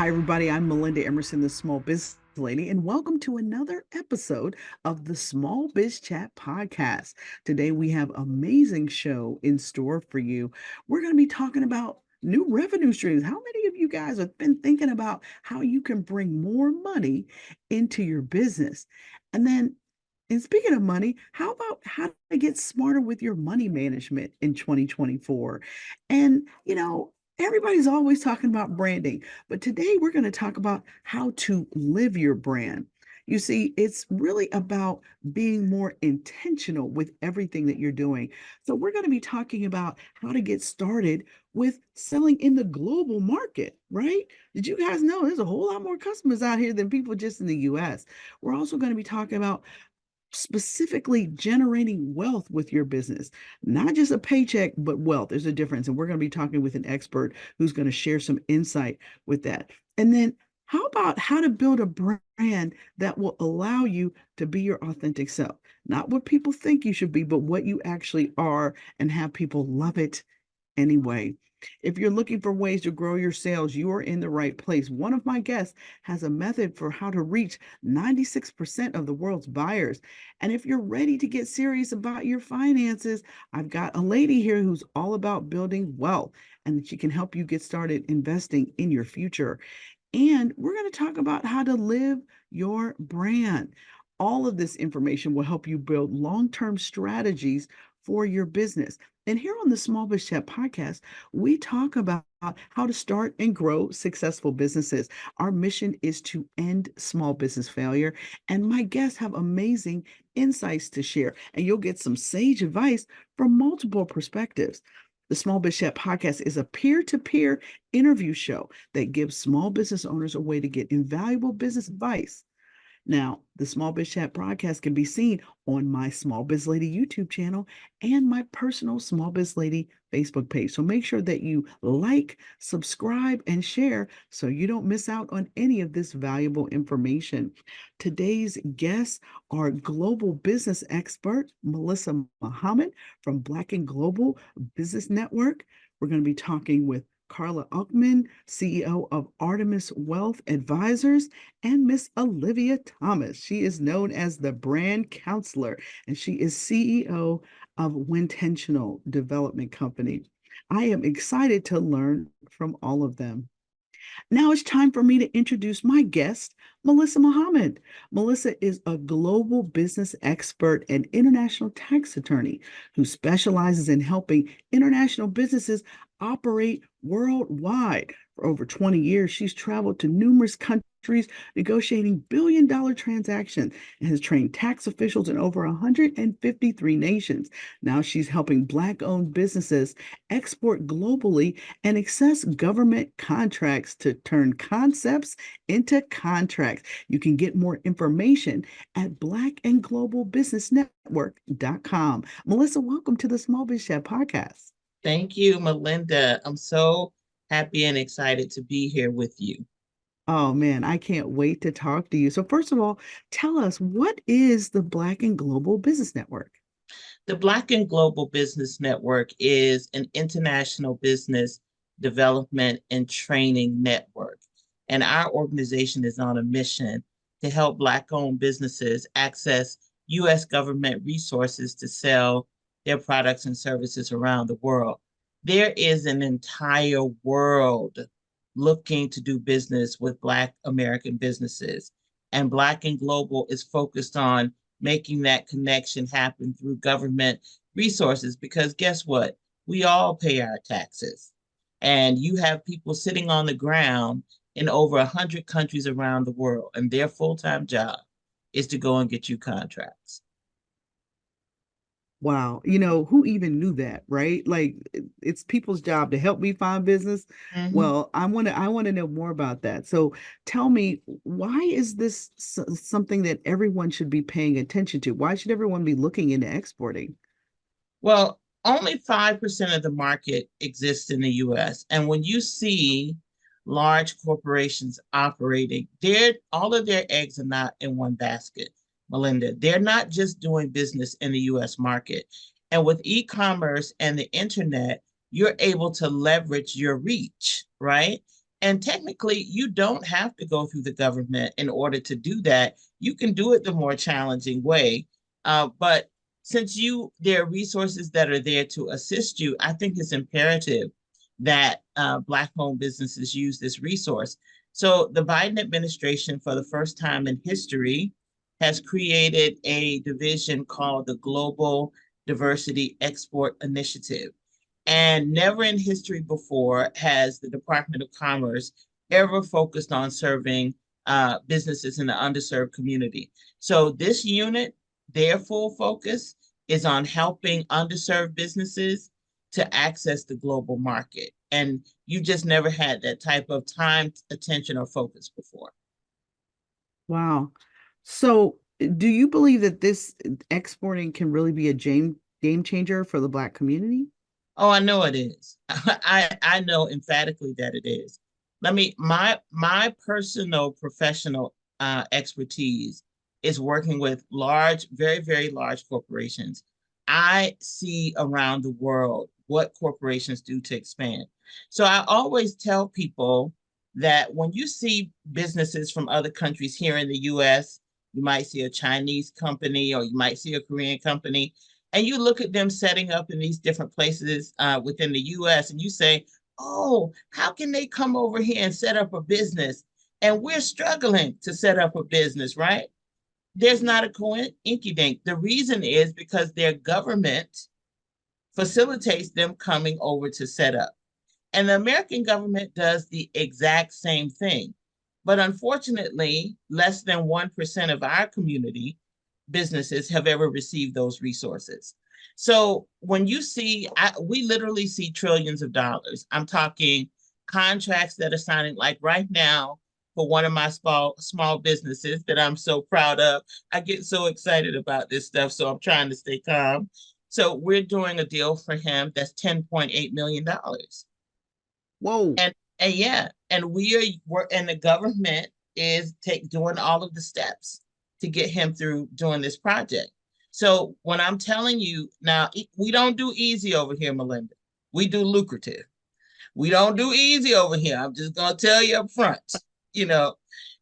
Hi, everybody. I'm Melinda Emerson, the Small Business Lady, and welcome to another episode of the Small Biz Chat podcast. Today, we have an amazing show in store for you. We're going to be talking about new revenue streams. How many of you guys have been thinking about how you can bring more money into your business? And then, and speaking of money, how about how to get smarter with your money management in 2024? Everybody's always talking about branding, but today we're going to talk about how to live your brand. You see, it's really about being more intentional with everything that you're doing. So, we're going to be talking about how to get started with selling in the global market, right? Did you guys know there's a whole lot more customers out here than people just in the US? We're also going to be talking about specifically generating wealth with your business, not just a paycheck, but wealth. There's a difference. And we're going to be talking with an expert who's going to share some insight with that. And then, how about how to build a brand that will allow you to be your authentic self? Not what people think you should be, but what you actually are, and have people love it anyway. If you're looking for ways to grow your sales, you are in the right place. One of my guests has a method for how to reach 96% of the world's buyers. And if you're ready to get serious about your finances, I've got a lady here who's all about building wealth, and she can help you get started investing in your future. And we're going to talk about how to live your brand. All of this information will help you build long term strategies for your business. And here on the Small Biz Chat podcast, we talk about how to start and grow successful businesses. Our mission is to end small business failure. And my guests have amazing insights to share, and you'll get some sage advice from multiple perspectives. The Small Biz Chat podcast is a peer to peer interview show that gives small business owners a way to get invaluable business advice. Now, the Small Biz Chat broadcast can be seen on my Small Biz Lady YouTube channel and my personal Small Biz Lady Facebook page. So make sure that you like, subscribe, and share so you don't miss out on any of this valuable information. Today's guests are global business expert Melissa Muhammad from Black and Global Business Network. We're going to be talking with Karla Ukman, CEO of Artemis Wealth Advisors, and Miss Olivia Thomas. She is known as the brand counselor, and she is CEO of Wintentional Development Company. I am excited to learn from all of them. Now it's time for me to introduce my guest, Melissa Muhammad. Melissa is a global business expert and international tax attorney who specializes in helping international businesses operate worldwide. For over 20 years, she's traveled to numerous countries negotiating billion-dollar transactions and has trained tax officials in over 153 nations. Now she's helping Black-owned businesses export globally and access government contracts to turn concepts into contracts. You can get more information at blackandglobalbusinessnetwork.com. Melissa, welcome to the Small Biz Chat podcast. Thank you, Melinda. I'm so happy and excited to be here with you. Oh man, I can't wait to talk to you. So first of all, tell us, what is the Black and Global Business Network? The Black and Global Business Network is an international business development and training network. And our organization is on a mission to help Black-owned businesses access U.S. government resources to sell their products and services around the world. There is an entire world looking to do business with Black American businesses. And Black and Global is focused on making that connection happen through government resources, because guess what? We all pay our taxes. And you have people sitting on the ground in over 100 countries around the world, and their full-time job is to go and get you contracts. Wow, who even knew that, right? Like it's people's job to help me find business. Mhm. Well, I want to know more about that. So tell me, why is this something that everyone should be paying attention to? Why should everyone be looking into exporting? Well, only 5% of the market exists in the US. And when you see large corporations operating, all of their eggs are not in one basket, Melinda. They're not just doing business in the US market. And with e-commerce and the internet, you're able to leverage your reach, right? And technically, you don't have to go through the government in order to do that. You can do it the more challenging way. But since there are resources that are there to assist you, I think it's imperative that Black-owned businesses use this resource. So the Biden administration, for the first time in history, has created a division called the Global Diversity Export Initiative. And never in history before has the Department of Commerce ever focused on serving businesses in the underserved community. So this unit, their full focus is on helping underserved businesses to access the global market. And you just never had that type of time, attention, or focus before. Wow. So, do you believe that this exporting can really be a game changer for the Black community? Oh, I know it is. I know emphatically that it is. My personal professional expertise is working with large, very, very large corporations. I see around the world what corporations do to expand. So I always tell people that when you see businesses from other countries here in the US, you might see a Chinese company or you might see a Korean company, and you look at them setting up in these different places within the US, and you say, oh, how can they come over here and set up a business? And we're struggling to set up a business, right? There's not a coinky The reason is because their government facilitates them coming over to set up. And the American government does the exact same thing. But unfortunately, less than 1% of our community businesses have ever received those resources. So when you see, we literally see trillions of dollars. I'm talking contracts that are signing, like right now, for one of my small businesses that I'm so proud of. I get so excited about this stuff, so I'm trying to stay calm. So we're doing a deal for him that's $10.8 million. Whoa. And yeah, and we're and the government is doing all of the steps to get him through doing this project. So when I'm telling you now, we don't do easy over here, Melinda. We do lucrative. We don't do easy over here. I'm just gonna tell you up front. You know,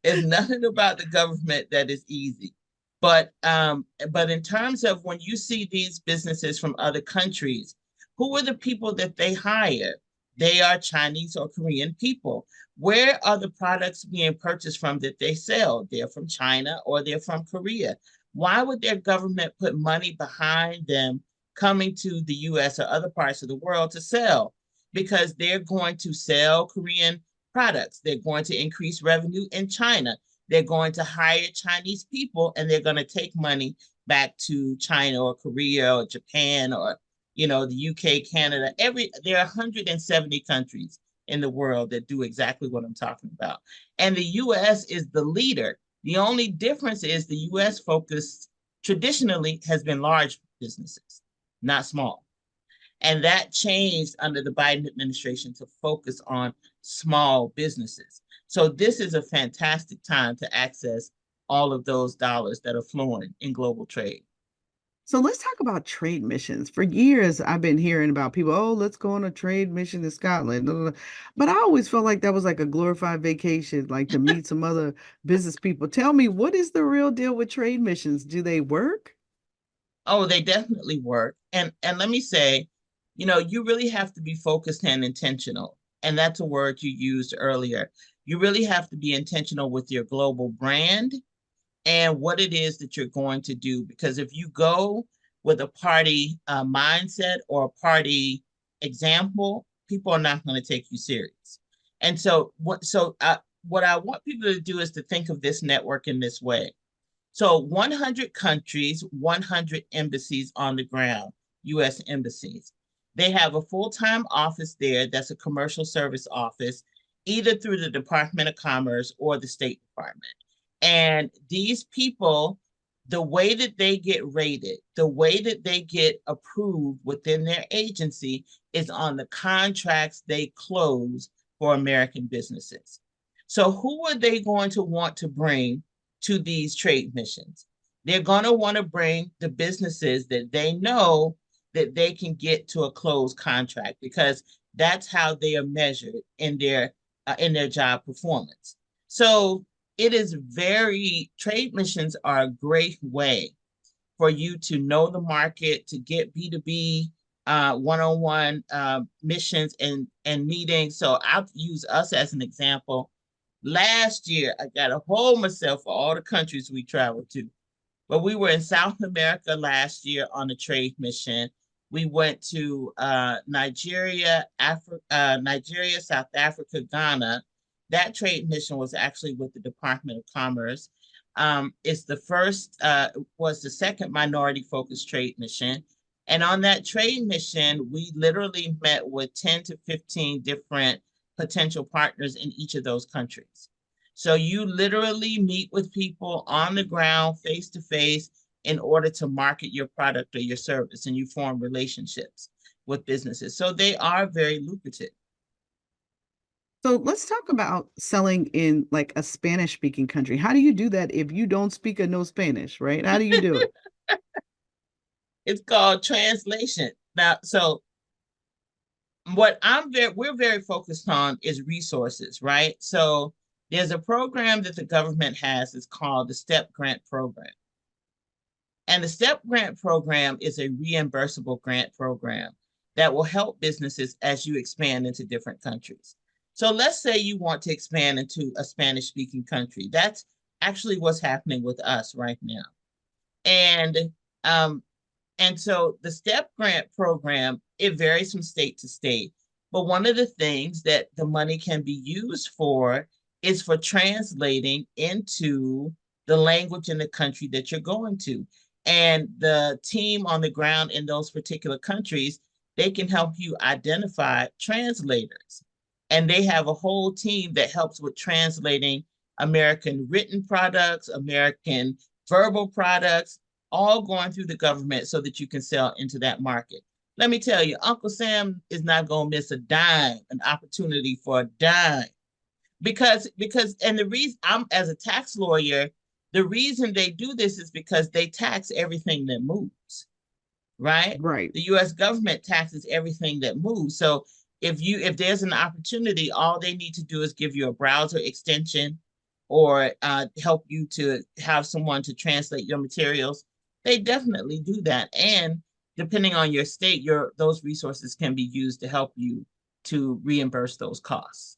it's nothing about the government that is easy. But in terms of when you see these businesses from other countries, who are the people that they hire? They are Chinese or Korean people. Where are the products being purchased from that they sell? They're from China or they're from Korea. Why would their government put money behind them coming to the US or other parts of the world to sell? Because they're going to sell Korean products. They're going to increase revenue in China. They're going to hire Chinese people and they're going to take money back to China or Korea or Japan or the UK, Canada. There are 170 countries in the world that do exactly what I'm talking about. And the US is the leader. The only difference is the US focus traditionally has been large businesses, not small. And that changed under the Biden administration to focus on small businesses. So this is a fantastic time to access all of those dollars that are flowing in global trade. So let's talk about trade missions. For years, I've been hearing about people, oh, let's go on a trade mission to Scotland. But I always felt like that was like a glorified vacation, like to meet some other business people. Tell me, what is the real deal with trade missions? Do they work? Oh, they definitely work. And let me say, you really have to be focused and intentional. And that's a word you used earlier. You really have to be intentional with your global brand and what it is that you're going to do. Because if you go with a party mindset or a party example, people are not going to take you serious. And so what I want people to do is to think of this network in this way. So 100 countries, 100 embassies on the ground, US embassies. They have a full-time office there that's a commercial service office, either through the Department of Commerce or the State Department. And these people, the way that they get rated, the way that they get approved within their agency is on the contracts they close for American businesses. So who are they going to want to bring to these trade missions? They're going to want to bring the businesses that they know that they can get to a closed contract because that's how they are measured in their in their job performance. So it is trade missions are a great way for you to know the market, to get B2B one-on-one missions and meetings. So I'll use us as an example. Last year, I got to hold myself for all the countries we traveled to. But we were in South America last year on a trade mission. We went to Nigeria, South Africa, Ghana. That trade mission was actually with the Department of Commerce. It's the first, was the second minority focused trade mission. And on that trade mission, we literally met with 10 to 15 different potential partners in each of those countries. So you literally meet with people on the ground, face to face, in order to market your product or your service, and you form relationships with businesses. So they are very lucrative. So let's talk about selling in like a Spanish speaking country. How do you do that if you don't speak or no Spanish, right? How do you do it? It's called translation. Now, so we're very focused on is resources, right? So there's a program that the government has. It's called the STEP Grant Program. And the STEP Grant Program is a reimbursable grant program that will help businesses as you expand into different countries. So let's say you want to expand into a Spanish speaking country. That's actually what's happening with us right now. And um, and so the STEP grant program, it varies from state to state. But one of the things that the money can be used for is for translating into the language in the country that you're going to. And the team on the ground in those particular countries, they can help you identify translators. And they have a whole team that helps with translating American written products, American verbal products, all going through the government so that you can sell into that market. Let me tell you, Uncle Sam is not going to miss a dime, an opportunity for a dime. And the reason I'm as a tax lawyer, the reason they do this is because they tax everything that moves, right? Right. The US government taxes everything that moves. So if there's an opportunity, all they need to do is give you a browser extension or help you to have someone to translate your materials. They definitely do that. And depending on your state, those resources can be used to help you to reimburse those costs.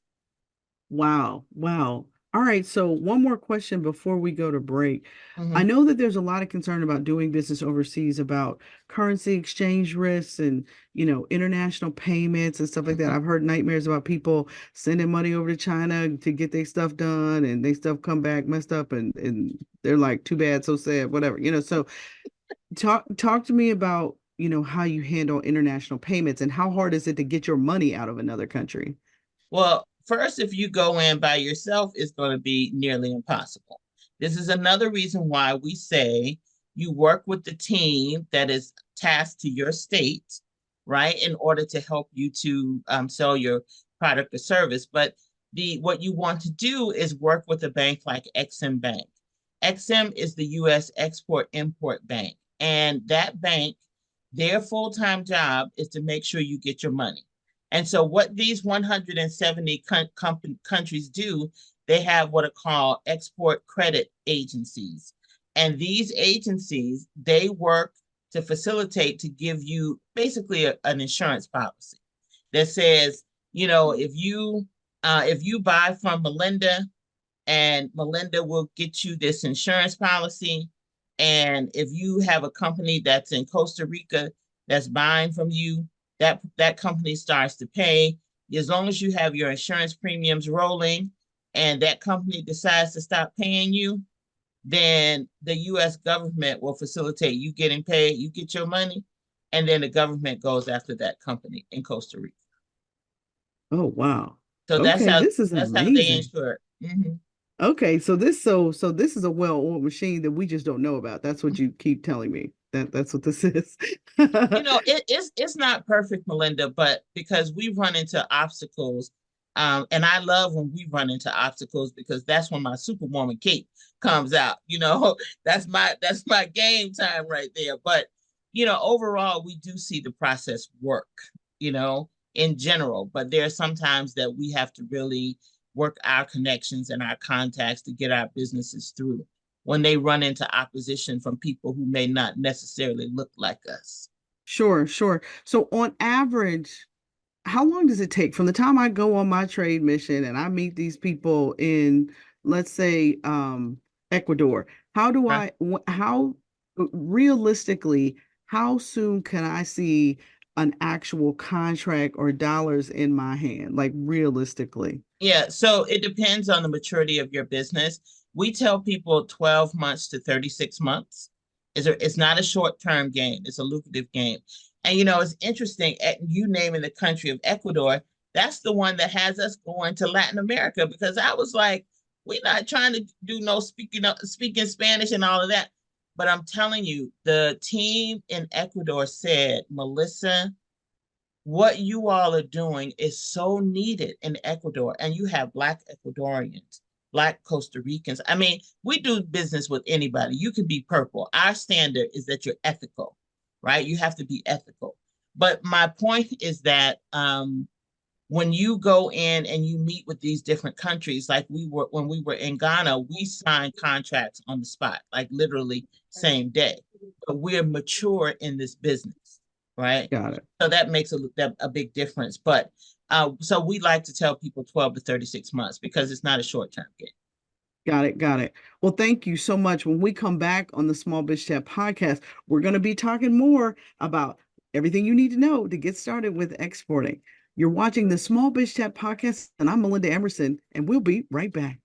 Wow. Wow. All right. So one more question before we go to break. I Mhm. know that there's a lot of concern about doing business overseas about currency exchange risks and, international payments and stuff like that. Mhm. I've heard nightmares about people sending money over to China to get their stuff done and they stuff come back messed up and they're like, too bad, so sad, whatever. So talk to me about, how you handle international payments and how hard is it to get your money out of another country? Well, first, if you go in by yourself, it's going to be nearly impossible. This is another reason why we say you work with the team that is tasked to your state, right, in order to help you to sell your product or service. But what you want to do is work with a bank like Exim Bank. Exim is the U.S. Export Import Bank, and that bank, their full-time job is to make sure you get your money. And so what these 170 countries do, they have what are called export credit agencies. And these agencies, they work to facilitate to give you basically an insurance policy that says, if you buy from Melinda and Melinda will get you this insurance policy. And if you have a company that's in Costa Rica that's buying from you, that company starts to pay. As long as you have your insurance premiums rolling and that company decides to stop paying you, then the US government will facilitate you getting paid, you get your money, and then the government goes after that company in Costa Rica. Oh, wow. So Okay, this is that's how they amazing. insure it. Mm-hmm. Okay, so this is a well-oiled machine that we just don't know about. That's what you keep telling me. That's what this is. It's not perfect, Melinda, but because we run into obstacles, and I love when we run into obstacles because that's when my superwoman cape comes out. That's my game time right there. But overall, we do see the process work. In general, but there are some times that we have to really work our connections and our contacts to get our businesses through when they run into opposition from people who may not necessarily look like us. Sure, sure. So on average, how long does it take from the time I go on my trade mission and I meet these people in, let's say, Ecuador? How do Huh? I, how realistically, how soon can I see an actual contract or dollars in my hand? Like realistically. Yeah, so it depends on the maturity of your business. We tell people 12 months to 36 months. It's not a short-term game, it's a lucrative game. And it's interesting, you naming the country of Ecuador, that's the one that has us going to Latin America because I was like, we're not trying to do no speaking Spanish and all of that. But I'm telling you, the team in Ecuador said, Melissa, what you all are doing is so needed in Ecuador. And you have Black Ecuadorians, Black Costa Ricans. I mean, we do business with anybody. You can be purple. Our standard is that you're ethical, right? You have to be ethical. But my point is that when you go in and you meet with these different countries, like we were when we were in Ghana, we signed contracts on the spot, like literally same day. But we're mature in this business, right? Got it. So that makes a big difference. But so we like to tell people 12 to 36 months because it's not a short term game. Got it. Got it. Well, thank you so much. When we come back on the Small Biz Chat podcast, we're going to be talking more about everything you need to know to get started with exporting. You're watching the Small Biz Chat podcast, and I'm Melinda Emerson, and we'll be right back.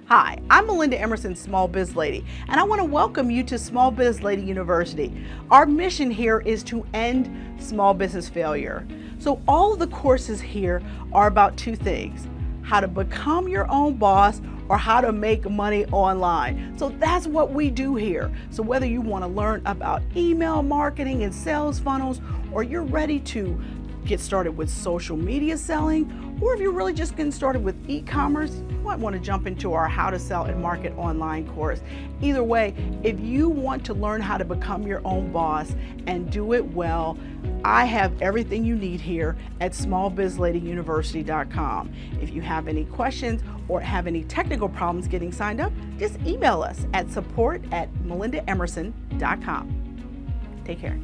Hi, I'm Melinda Emerson, Small Biz Lady, and I want to welcome you to Small Biz Lady University. Our mission here is to end small business failure. So all of the courses here are about two things: how to become your own boss or how to make money online. So that's what we do here. So whether you want to learn about email marketing and sales funnels, or you're ready to get started with social media selling, or if you're really just getting started with e-commerce, you might want to jump into our How to Sell and Market Online course. Either way, if you want to learn how to become your own boss and do it well, I have everything you need here at smallbizladyuniversity.com. If you have any questions or have any technical problems getting signed up, just email us at support@melindaemerson.com. Take care.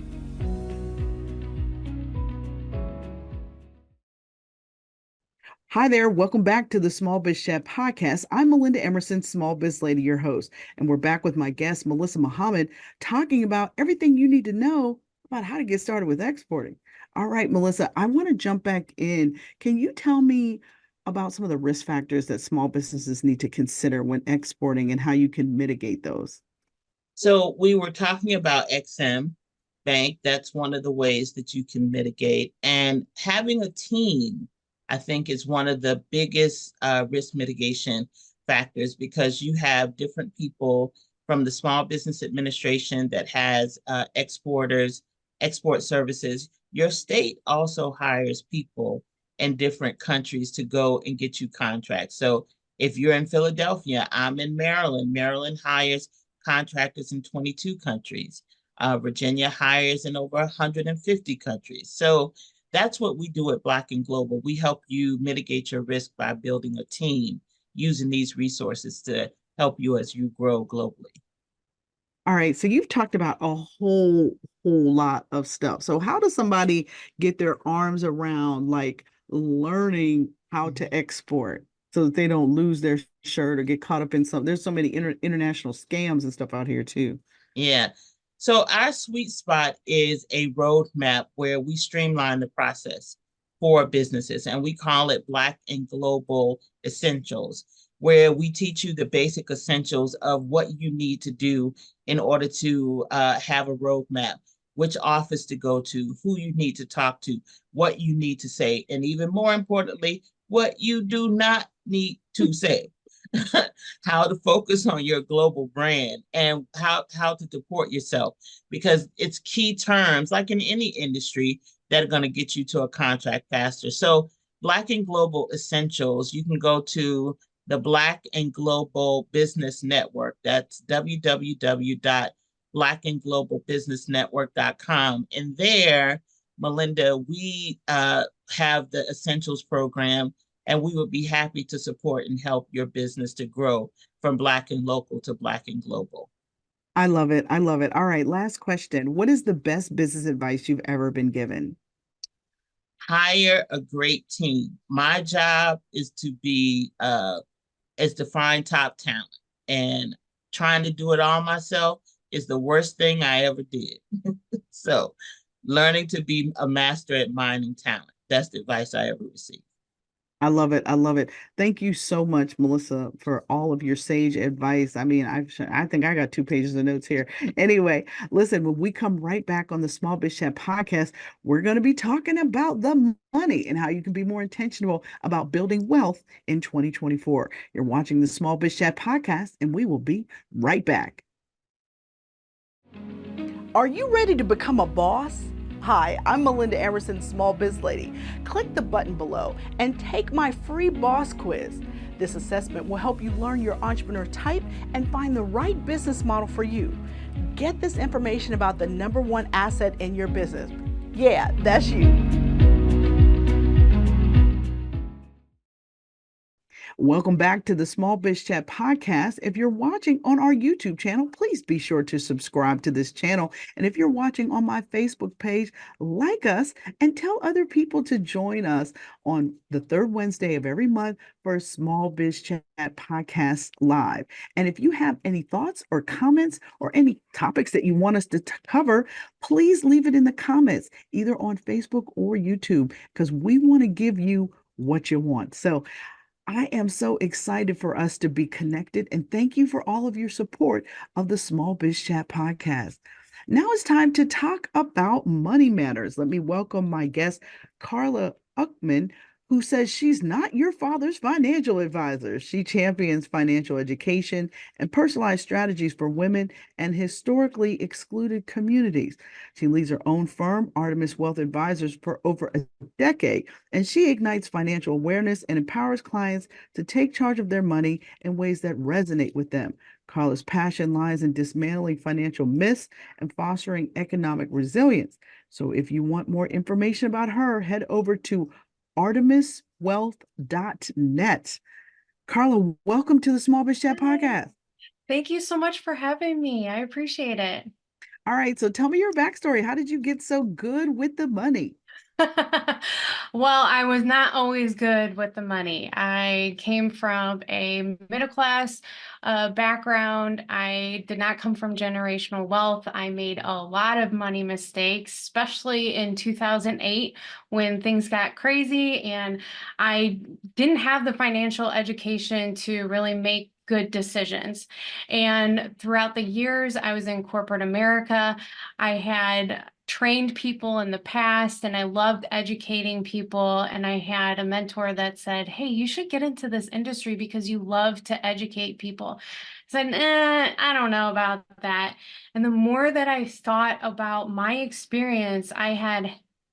Hi there. Welcome back to the Small Biz Chat podcast. I'm Melinda Emerson, Small Biz Lady, your host, and we're back with my guest, Melissa Muhammad, talking about everything you need to know about how to get started with exporting. All right, Melissa, I want to jump back in. Can you tell me about some of the risk factors that small businesses need to consider when exporting and how you can mitigate those? So we were talking about XM Bank. That's one of the ways that you can mitigate. And having a team, I think, is one of the biggest risk mitigation factors because you have different people from the Small Business Administration that has exporters, export services. Your state also hires people in different countries to go and get you contracts. So if you're in Philadelphia, I'm in Maryland. Maryland hires contractors in 22 countries. Virginia hires in over 150 countries. So that's what we do at Black and Global. We help you mitigate your risk by building a team using these resources to help you as you grow globally. All right, so you've talked about a whole lot of stuff. So how does somebody get their arms around like learning how to export so that they don't lose their shirt or get caught up in some, there's so many international scams and stuff out here too. Yeah. So our sweet spot is a roadmap where we streamline the process for businesses, and we call it Black and Global Essentials, where we teach you the basic essentials of what you need to do in order to have a roadmap, which office to go to, who you need to talk to, what you need to say, and even more importantly, what you do not need to say. How to focus on your global brand and how to deport yourself because it's key terms like in any industry that are going to get you to a contract faster. So Black and Global Essentials, you can go to the Black and Global Business Network. That's www.blackandglobalbusinessnetwork.com. And there, Melinda, we have the Essentials program And we would be happy to support and help your business to grow from Black and local to Black and global. I love it. I love it. All right, last question. What is the best business advice you've ever been given? Hire a great team. My job is to find top talent, and trying to do it all myself is the worst thing I ever did. So learning to be a master at mining talent. That's the advice I ever received. I love it. I love it. Thank you so much, Melissa, for all of your sage advice. I mean, I think I got 2 pages of notes here. Anyway, listen, when we come right back on the Small Biz Chat podcast, we're going to be talking about the money and how you can be more intentional about building wealth in 2024. You're watching the Small Biz Chat podcast, and we will be right back. Are you ready to become a boss? Hi, I'm Melinda Emerson, Small Biz Lady. Click the button below and take my free boss quiz. This assessment will help you learn your entrepreneur type and find the right business model for you. Get this information about the #1 asset in your business. Yeah, that's you. Welcome back to the Small Biz Chat podcast. If you're watching on our YouTube channel, please be sure to subscribe to this channel. And if you're watching on my Facebook page, like us and tell other people to join us on the third Wednesday of every month for Small Biz Chat podcast live. And if you have any thoughts or comments or any topics that you want us to cover, please leave it in the comments, either on Facebook or YouTube, because we want to give you what you want. So I am so excited for us to be connected, and thank you for all of your support of the Small Biz Chat podcast. Now it's time to talk about money matters. Let me welcome my guest, Karla Ukman, who says she's not your father's financial advisor. She champions financial education and personalized strategies for women and historically excluded communities. She leads her own firm, Artemis Wealth Advisors, for over a decade, and she ignites financial awareness and empowers clients to take charge of their money in ways that resonate with them. Karla's passion lies in dismantling financial myths and fostering economic resilience. So if you want more information about her, head over to artemiswealth.net. Karla, welcome to the Small Biz Chat podcast. Thank you so much for having me. I appreciate it. All right, so tell me your backstory. How did you get so good with the money? Well, I was not always good with the money. I came from a middle class background. I did not come from generational wealth. I made a lot of money mistakes, especially in 2008 when things got crazy and I didn't have the financial education to really make good decisions. And throughout the years, I was in corporate America. I had trained people in the past and I loved educating people. And I had a mentor that said, hey, you should get into this industry because you love to educate people. I said, I don't know about that. And the more that I thought about my experience I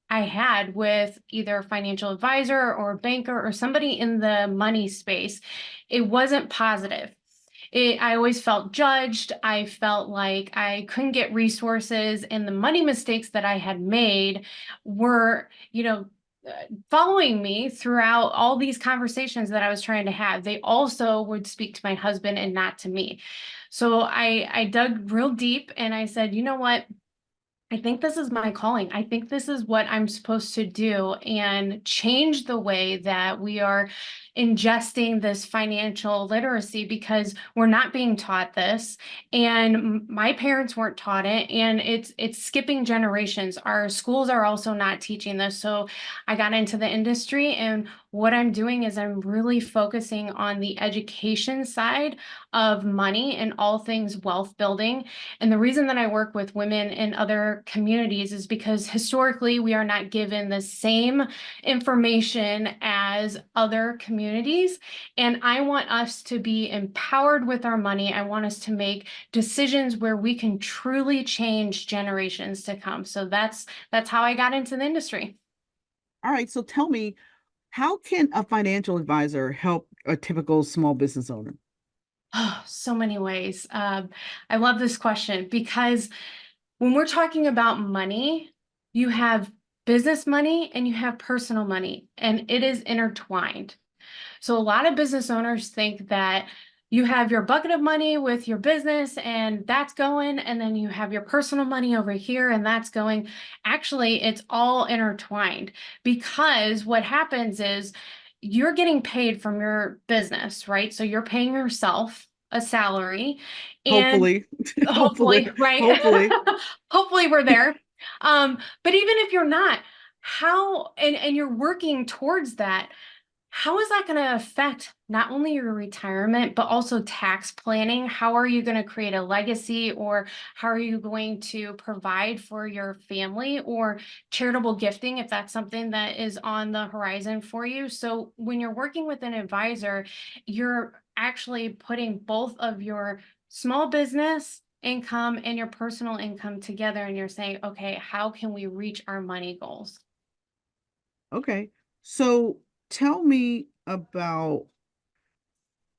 had with either a financial advisor or a banker or somebody in the money space, it wasn't positive. I always felt judged. I felt like I couldn't get resources, and the money mistakes that I had made were, following me throughout all these conversations that I was trying to have. They also would speak to my husband and not to me. So I dug real deep and I said, you know what? I think this is my calling. I think this is what I'm supposed to do and change the way that we are ingesting this financial literacy because we're not being taught this and my parents weren't taught it and it's skipping generations. Our schools are also not teaching this. So I got into the industry and what I'm doing is I'm really focusing on the education side of money and all things wealth building. And the reason that I work with women in other communities is because historically we are not given the same information as other communities. And I want us to be empowered with our money. I want us to make decisions where we can truly change generations to come. So that's how I got into the industry. All right, so tell me, how can a financial advisor help a typical small business owner? Oh, so many ways. I love this question because when we're talking about money, you have business money and you have personal money, and it is intertwined. So a lot of business owners think that you have your bucket of money with your business and that's going, and then you have your personal money over here and that's going. Actually, it's all intertwined, because what happens is you're getting paid from your business, right? So you're paying yourself a salary, and Hopefully, hopefully, hopefully, right? hopefully. Hopefully we're there. But even if you're not, how, and you're working towards that, how is that going to affect not only your retirement, but also tax planning? How are you going to create a legacy, or how are you going to provide for your family, or charitable gifting, if that's something that is on the horizon for you? So when you're working with an advisor, you're actually putting both of your small business income and your personal income together, and you're saying, okay, how can we reach our money goals? Okay. So tell me about,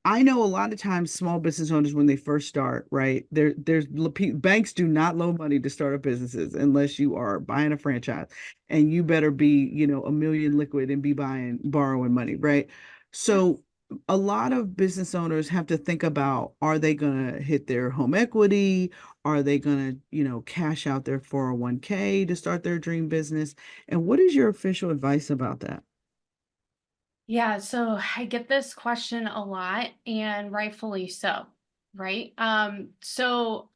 I know a lot of times small business owners, when they first start, right? Banks do not loan money to start up businesses unless you are buying a franchise, and you better be, a million liquid and be borrowing money, right? So a lot of business owners have to think about, are they going to hit their home equity? Are they going to, cash out their 401k to start their dream business? And what is your official advice about that? Yeah, so I get this question a lot, and rightfully so, right? So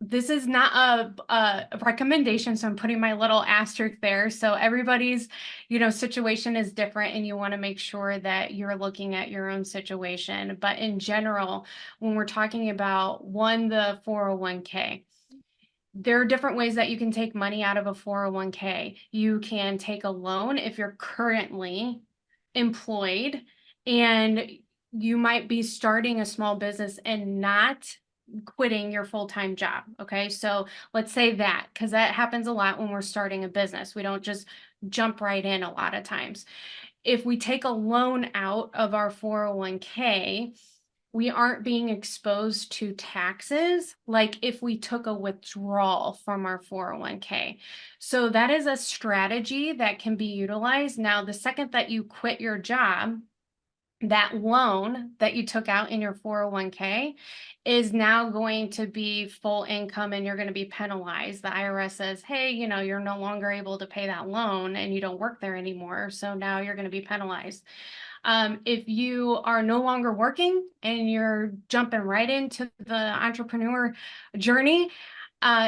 this is not a recommendation, so I'm putting my little asterisk there. So everybody's, situation is different, and you want to make sure that you're looking at your own situation. But in general, when we're talking about the 401k, there are different ways that you can take money out of a 401k. You can take a loan if you're currently employed, and you might be starting a small business and not quitting your full-time job. Okay. So let's say that, because that happens a lot when we're starting a business. We don't just jump right in a lot of times. If we take a loan out of our 401k, we aren't being exposed to taxes like if we took a withdrawal from our 401k. So that is a strategy that can be utilized. Now, the second that you quit your job, that loan that you took out in your 401k is now going to be full income, and you're going to be penalized. The IRS says, hey, you're no longer able to pay that loan and you don't work there anymore. So now you're going to be penalized. If you are no longer working and you're jumping right into the entrepreneur journey,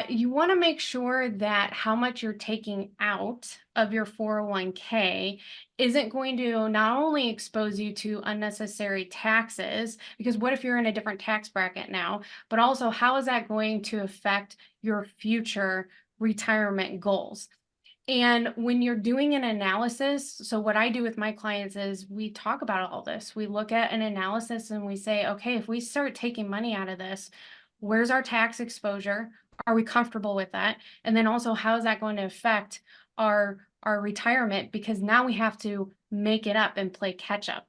you want to make sure that how much you're taking out of your 401k isn't going to not only expose you to unnecessary taxes, because what if you're in a different tax bracket now, but also how is that going to affect your future retirement goals? And when you're doing an analysis, so what I do with my clients is we talk about all this. We look at an analysis and we say, okay, if we start taking money out of this, where's our tax exposure? Are we comfortable with that? And then also, how is that going to affect our retirement? Because now we have to make it up and play catch up.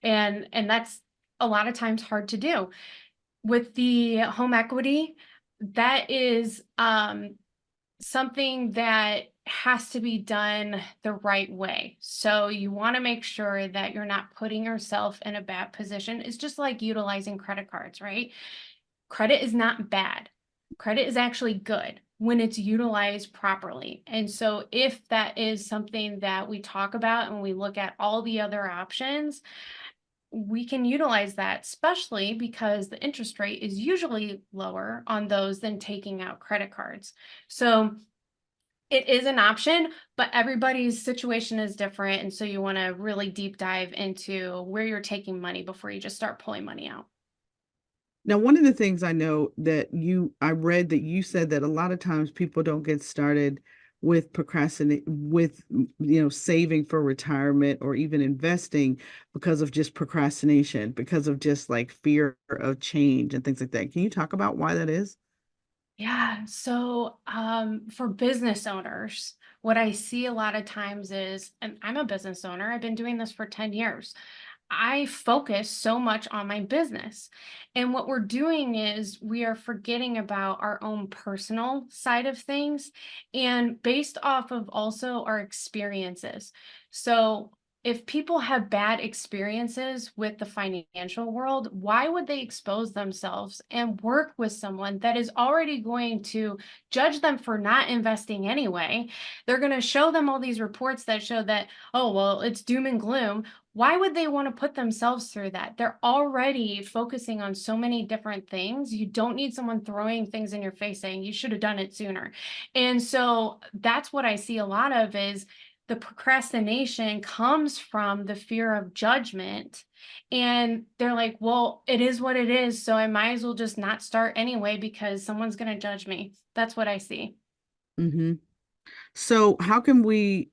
And that's a lot of times hard to do. With the home equity, that is something that has to be done the right way. So you want to make sure that you're not putting yourself in a bad position. It's just like utilizing credit cards, right? Credit is not bad. Credit is actually good when it's utilized properly. And so if that is something that we talk about and we look at all the other options, we can utilize that, especially because the interest rate is usually lower on those than taking out credit cards. So it is an option, but everybody's situation is different. And so you want to really deep dive into where you're taking money before you just start pulling money out. Now, one of the things I read that you said that a lot of times people don't get started with saving for retirement or even investing because of just procrastination, because of just like fear of change and things like that. Can you talk about why that is? Yeah. So for business owners, what I see a lot of times is, and I'm a business owner, I've been doing this for 10 years. I focus so much on my business. And what we're doing is we are forgetting about our own personal side of things, and based off of also our experiences. So if people have bad experiences with the financial world, why would they expose themselves and work with someone that is already going to judge them for not investing anyway? They're going to show them all these reports that show that, oh, well, it's doom and gloom. Why would they want to put themselves through that? They're already focusing on so many different things. You don't need someone throwing things in your face saying you should have done it sooner. And so that's what I see a lot of is the procrastination comes from the fear of judgment. And they're like, well, it is what it is. So I might as well just not start anyway because someone's going to judge me. That's what I see. Hmm. So how can we,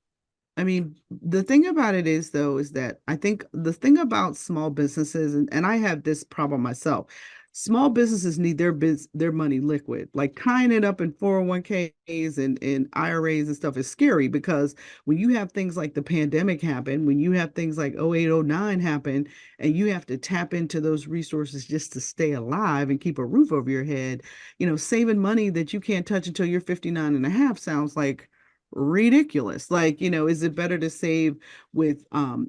I mean, the thing about it is though, is that I think the thing about small businesses, and I have this problem myself, small businesses need their money liquid. Like tying it up in 401ks and IRAs and stuff is scary because when you have things like the pandemic happen, when you have things like 0809 happen, and you have to tap into those resources just to stay alive and keep a roof over your head, saving money that you can't touch until you're 59 and a half sounds like ridiculous. Like, is it better to save with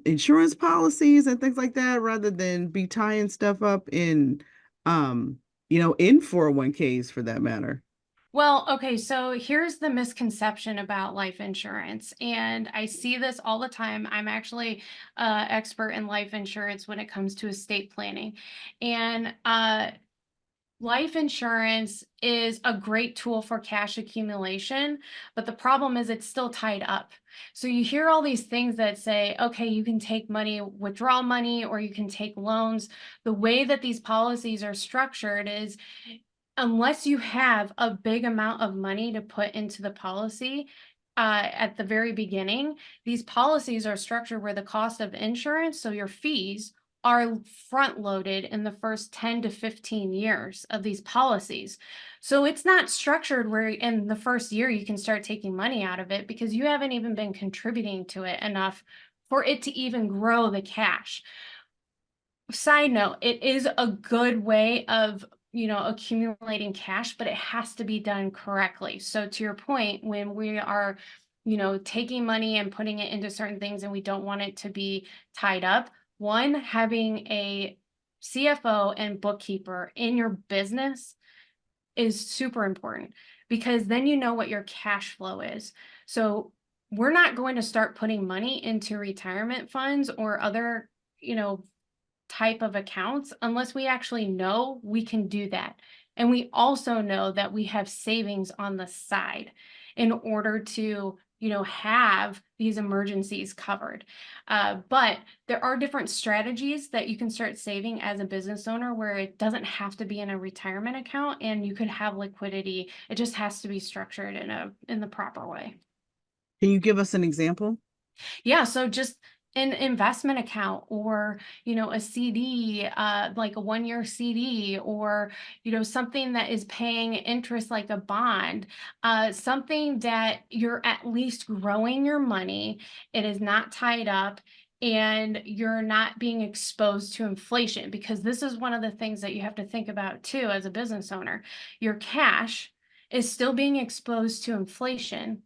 insurance policies and things like that rather than be tying stuff up um, in 401ks for that matter? Well, okay, so here's the misconception about life insurance, and I see this all the time. I'm actually expert in life insurance when it comes to estate planning, and life insurance is a great tool for cash accumulation, but the problem is it's still tied up. So you hear all these things that say, okay, you can take money, withdraw money, or you can take loans. The way that these policies are structured is unless you have a big amount of money to put into the policy at the very beginning, these policies are structured where the cost of insurance, so your fees, are front loaded in the first 10 to 15 years of these policies. So it's not structured where in the first year you can start taking money out of it because you haven't even been contributing to it enough for it to even grow the cash. Side note, it is a good way of accumulating cash, but it has to be done correctly. So to your point, when we are taking money and putting it into certain things and we don't want it to be tied up, one, having a CFO and bookkeeper in your business is super important because then you know what your cash flow is. So we're not going to start putting money into retirement funds or other type of accounts unless we actually know we can do that. And we also know that we have savings on the side in order to, have these emergencies covered. But there are different strategies that you can start saving as a business owner where it doesn't have to be in a retirement account and you could have liquidity. It just has to be structured in the proper way. Can you give us an example? Yeah, so just an investment account or, a CD, like a 1-year CD or, something that is paying interest like a bond, something that you're at least growing your money. It is not tied up and you're not being exposed to inflation because this is one of the things that you have to think about too as a business owner. Your cash is still being exposed to inflation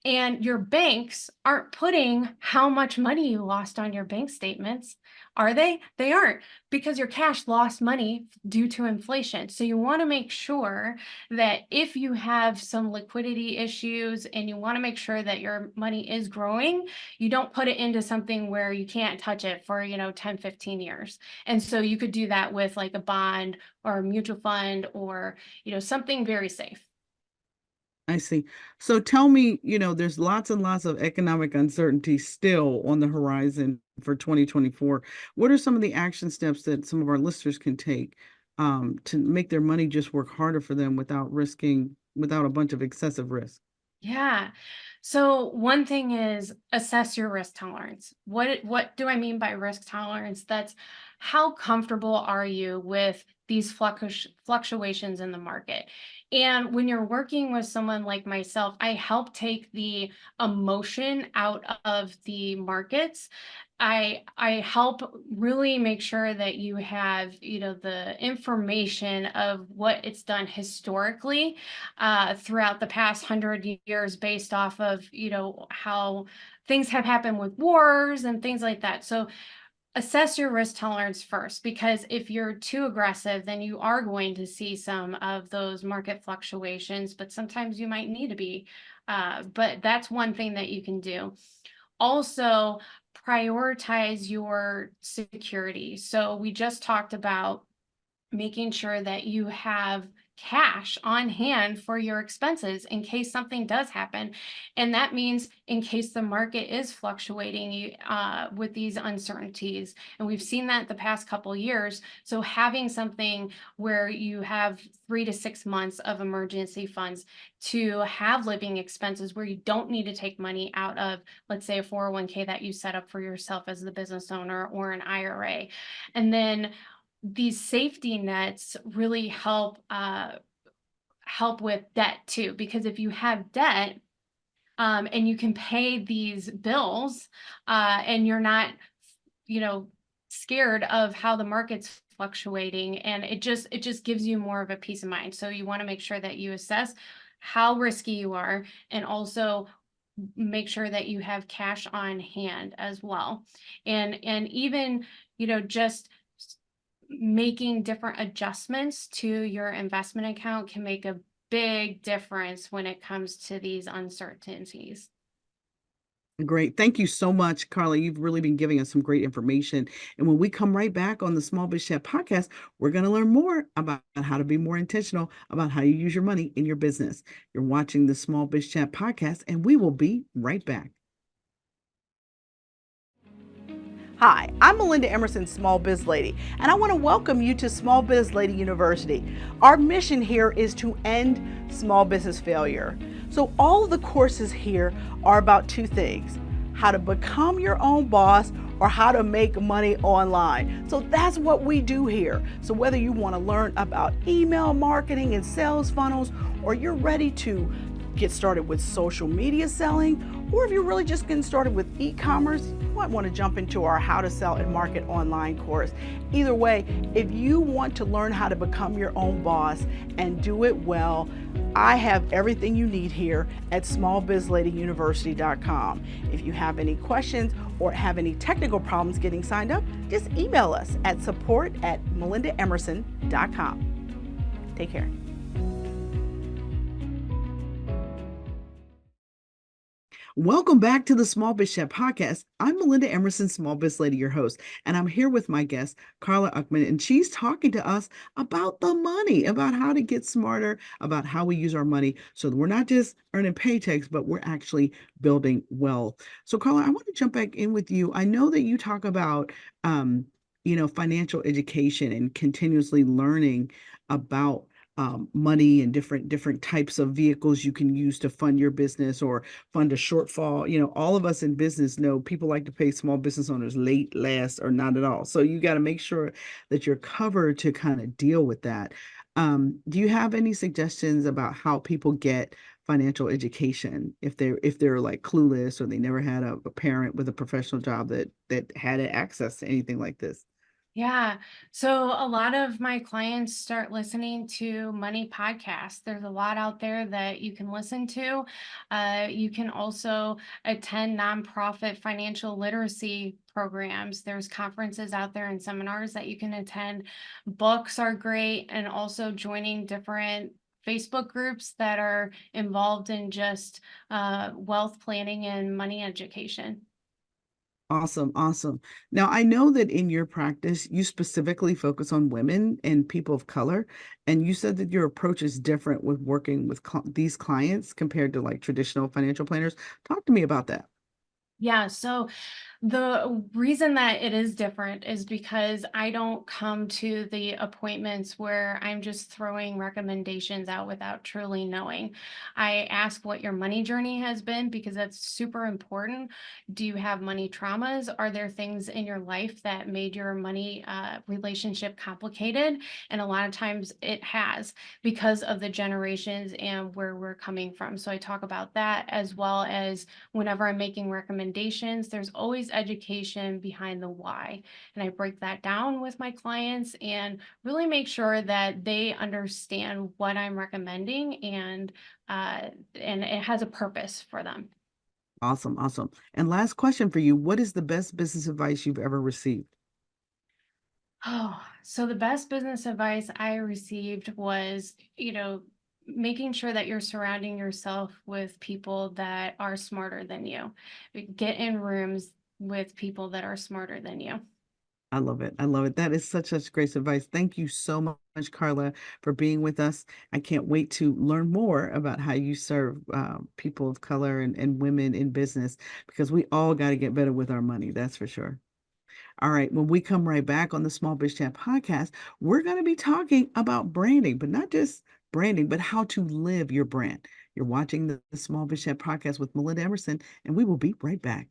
and your banks aren't putting how much money you lost on your bank statements, are they? They aren't because your cash lost money due to inflation. So you want to make sure that if you have some liquidity issues and you want to make sure that your money is growing, you don't put it into something where you can't touch it for, 10, 15 years. And so you could do that with like a bond or a mutual fund or, something very safe. I see. So tell me, there's lots and lots of economic uncertainty still on the horizon for 2024. What are some of the action steps that some of our listeners can take to make their money just work harder for them without a bunch of excessive risk? Yeah. So one thing is assess your risk tolerance. What do I mean by risk tolerance? That's how comfortable are you with these fluctuations in the market? And when you're working with someone like myself, I help take the emotion out of the markets. I help really make sure that you have, the information of what it's done historically throughout the past 100 years based off of of, how things have happened with wars and things like that. So assess your risk tolerance first, because if you're too aggressive, then you are going to see some of those market fluctuations, but sometimes you might need to be. But that's one thing that you can do. Also, prioritize your security. So we just talked about making sure that you have cash on hand for your expenses in case something does happen. And that means in case the market is fluctuating with these uncertainties. And we've seen that the past couple of years. So having something where you have 3 to 6 months of emergency funds to have living expenses where you don't need to take money out of, let's say, a 401k that you set up for yourself as the business owner, or an IRA. And then these safety nets really help with debt too, because if you have debt and you can pay these bills and you're not, scared of how the market's fluctuating, and it just gives you more of a peace of mind. So you want to make sure that you assess how risky you are, and also make sure that you have cash on hand as well. And even, just making different adjustments to your investment account can make a big difference when it comes to these uncertainties. Great. Thank you so much, Karla. You've really been giving us some great information. And when we come right back on the Small Biz Chat podcast, we're going to learn more about how to be more intentional about how you use your money in your business. You're watching the Small Biz Chat podcast, and we will be right back. Hi, I'm Melinda Emerson, Small Biz Lady, and I want to welcome you to Small Biz Lady University. Our mission here is to end small business failure. So all of the courses here are about two things: how to become your own boss, or how to make money online. So that's what we do here. So whether you want to learn about email marketing and sales funnels, or you're ready to get started with social media selling, or if you're really just getting started with e-commerce, you might want to jump into our How to Sell and Market Online course. Either way, if you want to learn how to become your own boss and do it well, I have everything you need here at smallbizladyuniversity.com. If you have any questions or have any technical problems getting signed up, just email us at support@melindaemerson.com. Take care. Welcome back to the Small Biz Chat podcast. I'm Melinda Emerson, Small Biz Lady, your host, and I'm here with my guest, Karla Ukman, and she's talking to us about the money, about how to get smarter, about how we use our money so that we're not just earning paychecks, but we're actually building wealth. So, Karla, I want to jump back in with you. I know that you talk about, financial education and continuously learning about money and different types of vehicles you can use to fund your business or fund a shortfall. All of us in business know people like to pay small business owners late, last, or not at all. So you got to make sure that you're covered to kind of deal with that. Do you have any suggestions about how people get financial education if they're like clueless, or they never had a parent with a professional job that had access to anything like this? Yeah. So a lot of my clients start listening to money podcasts. There's a lot out there that you can listen to. You can also attend nonprofit financial literacy programs. There's conferences out there and seminars that you can attend. Books are great, and also joining different Facebook groups that are involved in just wealth planning and money education. Awesome, awesome. Now, I know that in your practice, you specifically focus on women and people of color, and you said that your approach is different with working with these clients compared to like traditional financial planners. Talk to me about that. Yeah, so the reason that it is different is because I don't come to the appointments where I'm just throwing recommendations out without truly knowing. I ask what your money journey has been, because that's super important. Do you have money traumas? Are there things in your life that made your money relationship complicated? And a lot of times it has, because of the generations and where we're coming from. So I talk about that, as well as whenever I'm making recommendations, there's always education behind the why. And I break that down with my clients and really make sure that they understand what I'm recommending, and it has a purpose for them. Awesome, awesome. And last question for you, what is the best business advice you've ever received? Oh, so the best business advice I received was, making sure that you're surrounding yourself with people that are smarter than you. Get in rooms with people that are smarter than you. I love it. I love it. That is such great advice. Thank you so much, Karla, for being with us. I can't wait to learn more about how you serve people of color and women in business because we all got to get better with our money. That's for sure. All right. When we come right back on the Small Biz Chat podcast, we're going to be talking about branding, but not just branding, but how to live your brand. You're watching the Small Biz Chat podcast with Melinda Emerson, and we will be right back.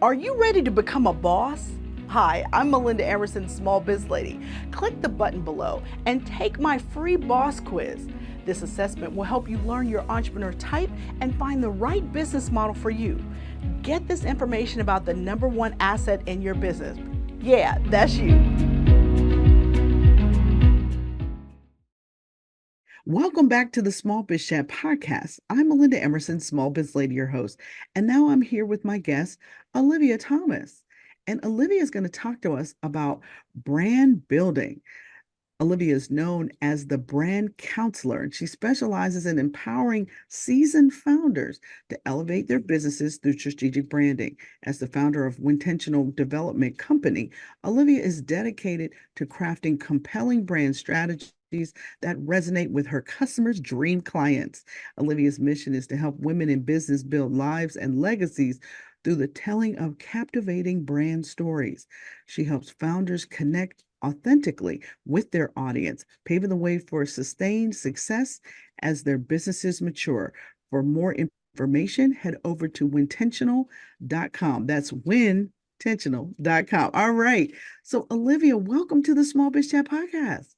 Are you ready to become a boss? Hi, I'm Melinda Emerson, Small Biz Lady. Click the button below and take my free boss quiz. This assessment will help you learn your entrepreneur type and find the right business model for you. Get this information about the #1 asset in your business. Yeah, that's you. Welcome back to the Small Biz Chat podcast. I'm Melinda Emerson, Small Biz Lady, your host. And now I'm here with my guest, Olivia Thomas. And Olivia is going to talk to us about brand building. Olivia is known as the brand counselor, and she specializes in empowering seasoned founders to elevate their businesses through strategic branding. As the founder of Wintentional Development Company, Olivia is dedicated to crafting compelling brand strategies that resonate with her customers' dream clients. Olivia's mission is to help women in business build lives and legacies through the telling of captivating brand stories. She helps founders connect authentically with their audience, paving the way for sustained success as their businesses mature. For more information, head over to wintentional.com. That's wintentional.com. All right. So, Olivia, welcome to the Small Biz Chat podcast.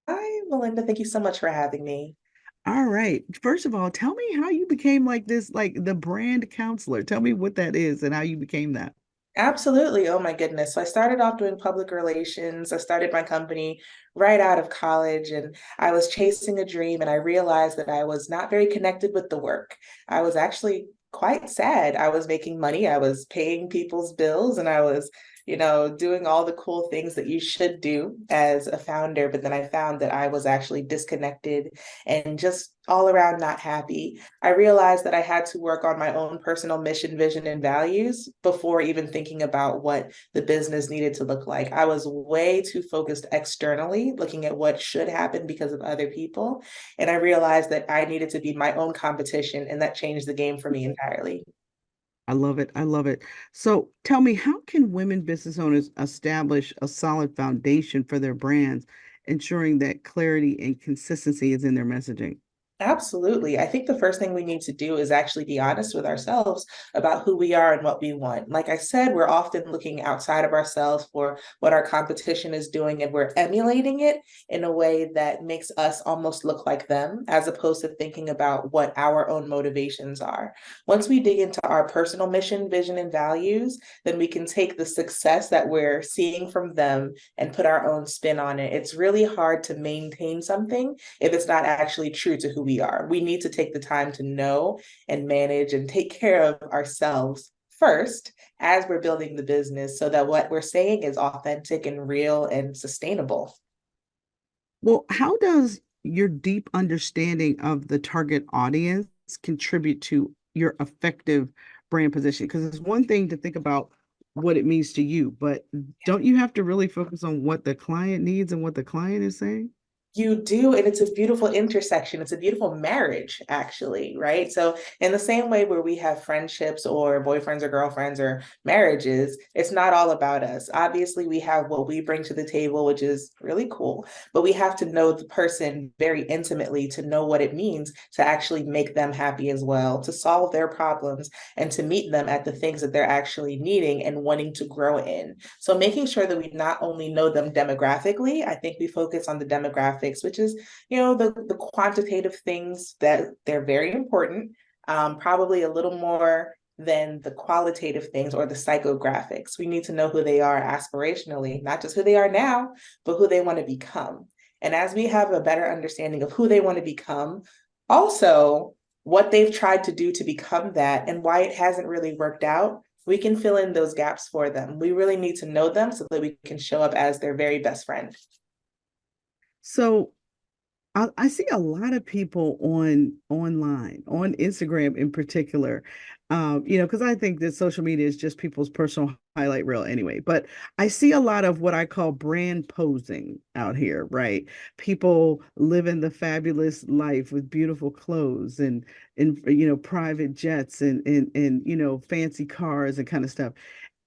Hi, Melinda. Thank you so much for having me. All right. First of all, tell me how you became like this, like the brand counselor. Tell me what that is and how you became that. Absolutely. Oh my goodness. So I started off doing public relations. I started my company right out of college and I was chasing a dream and I realized that I was not very connected with the work. I was actually quite sad. I was making money, I was paying people's bills, and I was, doing all the cool things that you should do as a founder. But then I found that I was actually disconnected and just all around not happy. I realized that I had to work on my own personal mission, vision, and values before even thinking about what the business needed to look like. I was way too focused externally, looking at what should happen because of other people. And I realized that I needed to be my own competition, and that changed the game for me entirely. I love it. I love it. So tell me, how can women business owners establish a solid foundation for their brands, ensuring that clarity and consistency is in their messaging? Absolutely. I think the first thing we need to do is actually be honest with ourselves about who we are and what we want. Like I said, we're often looking outside of ourselves for what our competition is doing, and we're emulating it in a way that makes us almost look like them, as opposed to thinking about what our own motivations are. Once we dig into our personal mission, vision, and values, then we can take the success that we're seeing from them and put our own spin on it. It's really hard to maintain something if it's not actually true to who we are. We need to take the time to know and manage and take care of ourselves first as we're building the business so that what we're saying is authentic and real and sustainable. Well, how does your deep understanding of the target audience contribute to your effective brand position? Because it's one thing to think about what it means to you, but don't you have to really focus on what the client needs and what the client is saying? You do, and it's a beautiful intersection. It's a beautiful marriage, actually, right? So, in the same way where we have friendships or boyfriends or girlfriends or marriages, it's not all about us. Obviously, we have what we bring to the table, which is really cool, but we have to know the person very intimately to know what it means to actually make them happy as well, to solve their problems, and to meet them at the things that they're actually needing and wanting to grow in. So, making sure that we not only know them demographically, I think we focus on the demographics, which is, the quantitative things that they're very important, probably a little more than the qualitative things or the psychographics. We need to know who they are aspirationally, not just who they are now, but who they want to become. And as we have a better understanding of who they want to become, Also, what they've tried to do to become that and why it hasn't really worked out, we can fill in those gaps for them. We really need to know them so that we can show up as their very best friend. So I see a lot of people online, on Instagram in particular, because I think that social media is just people's personal highlight reel anyway. But I see a lot of what I call brand posing out here, right? People living the fabulous life with beautiful clothes and private jets and fancy cars and kind of stuff.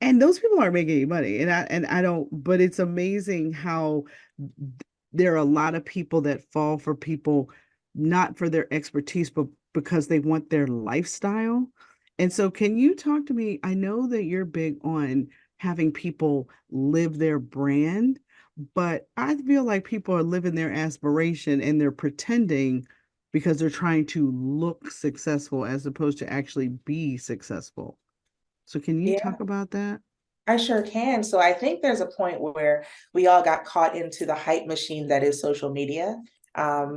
And those people aren't making any money. And I don't, but it's amazing how there are a lot of people that fall for people not for their expertise, but because they want their lifestyle. And so, can you talk to me? I know that you're big on having people live their brand, but I feel like people are living their aspiration and they're pretending because they're trying to look successful as opposed to actually be successful. So, can you Yeah. talk about that? I sure can. So I think there's a point where we all got caught into the hype machine that is social media.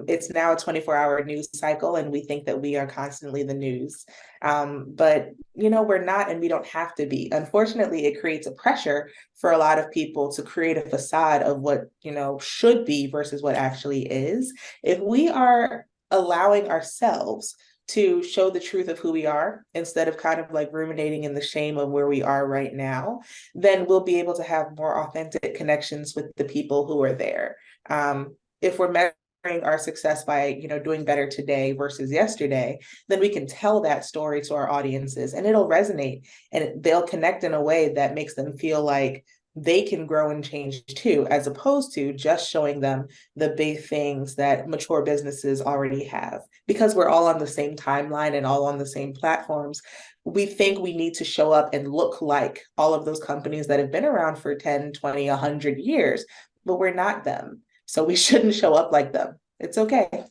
It's now a 24-hour news cycle, and we think that we are constantly the news. But we're not, and we don't have to be. Unfortunately, it creates a pressure for a lot of people to create a facade of what, should be versus what actually is. If we are allowing ourselves to show the truth of who we are instead of kind of like ruminating in the shame of where we are right now, then we'll be able to have more authentic connections with the people who are there. If we're measuring our success by, doing better today versus yesterday, then we can tell that story to our audiences and it'll resonate and they'll connect in a way that makes them feel like they can grow and change too, as opposed to just showing them the big things that mature businesses already have. Because we're all on the same timeline and all on the same platforms, we think we need to show up and look like all of those companies that have been around for 10, 20, 100 years, but we're not them. So we shouldn't show up like them. It's okay.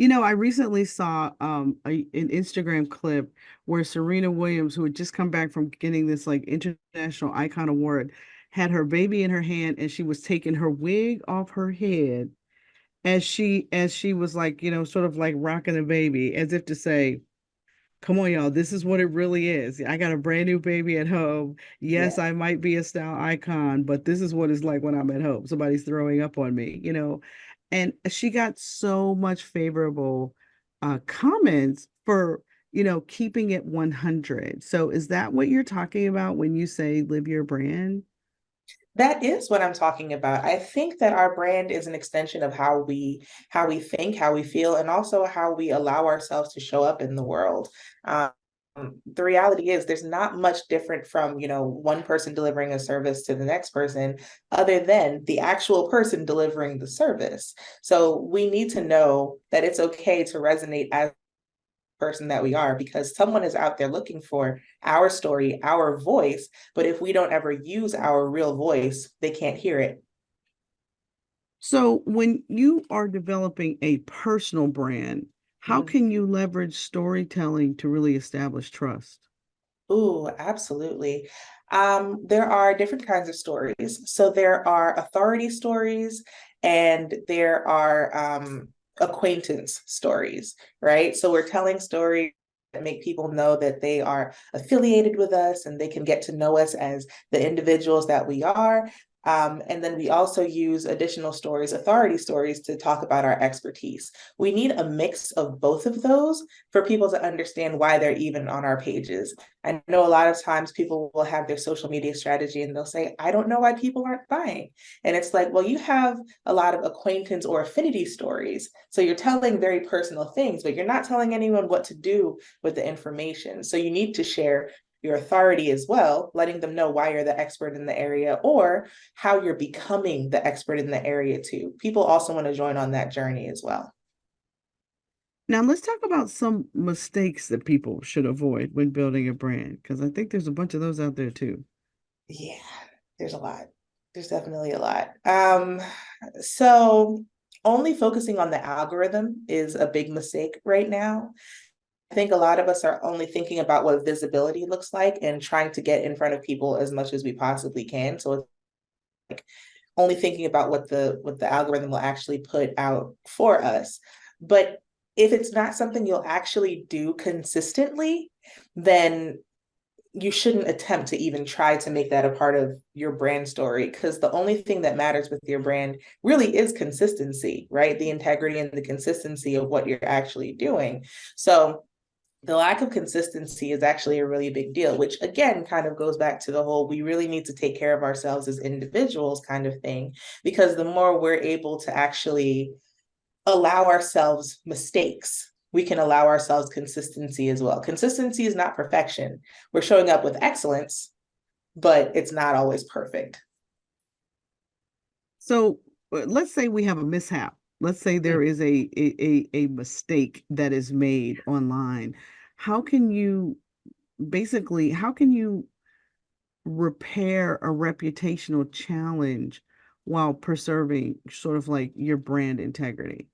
I recently saw an Instagram clip where Serena Williams, who had just come back from getting this like international icon award, had her baby in her hand and she was taking her wig off her head as she was like, sort of like rocking the baby, as if to say, come on, y'all. This is what it really is. I got a brand new baby at home. Yes, Yeah. I might be a style icon, but this is what it's like when I'm at home. Somebody's throwing up on me. And she got so much favorable comments for, keeping it 100. So is that what you're talking about when you say live your brand? That is what I'm talking about. I think that our brand is an extension of how we think, how we feel, and also how we allow ourselves to show up in the world. The reality is there's not much different from, one person delivering a service to the next person, other than the actual person delivering the service. So we need to know that it's okay to resonate as person that we are because someone is out there looking for our story, our voice. But if we don't ever use our real voice, they can't hear it. So when you are developing a personal brand, how Mhm. can you leverage storytelling to really establish trust? Ooh, absolutely. There are different kinds of stories. So there are authority stories and there are acquaintance stories, right? So we're telling stories that make people know that they are affiliated with us and they can get to know us as the individuals that we are. And then we also use additional stories, authority stories, to talk about our expertise. We need a mix of both of those for people to understand why they're even on our pages. I know a lot of times people will have their social media strategy and they'll say, I don't know why people aren't buying. And it's like, well, you have a lot of acquaintance or affinity stories. So you're telling very personal things, but you're not telling anyone what to do with the information. So you need to share your authority as well, letting them know why you're the expert in the area or how you're becoming the expert in the area too. People also want to join on that journey as well. Now, let's talk about some mistakes that people should avoid when building a brand, because I think there's a bunch of those out there too. Yeah, there's a lot. There's definitely a lot. So only focusing on the algorithm is a big mistake right now. I think a lot of us are only thinking about what visibility looks like and trying to get in front of people as much as we possibly can. So it's like only thinking about what the algorithm will actually put out for us. But if it's not something you'll actually do consistently, then you shouldn't attempt to even try to make that a part of your brand story, because the only thing that matters with your brand really is consistency, right? The integrity and the consistency of what you're actually doing. So the lack of consistency is actually a really big deal, which again kind of goes back to the whole we really need to take care of ourselves as individuals kind of thing, because the more we're able to actually allow ourselves mistakes, we can allow ourselves consistency as well. Consistency is not perfection. We're showing up with excellence, but it's not always perfect. So let's say we have a mishap. Let's say there is a mistake that is made online. How can you how can you repair a reputational challenge while preserving sort of like your brand integrity?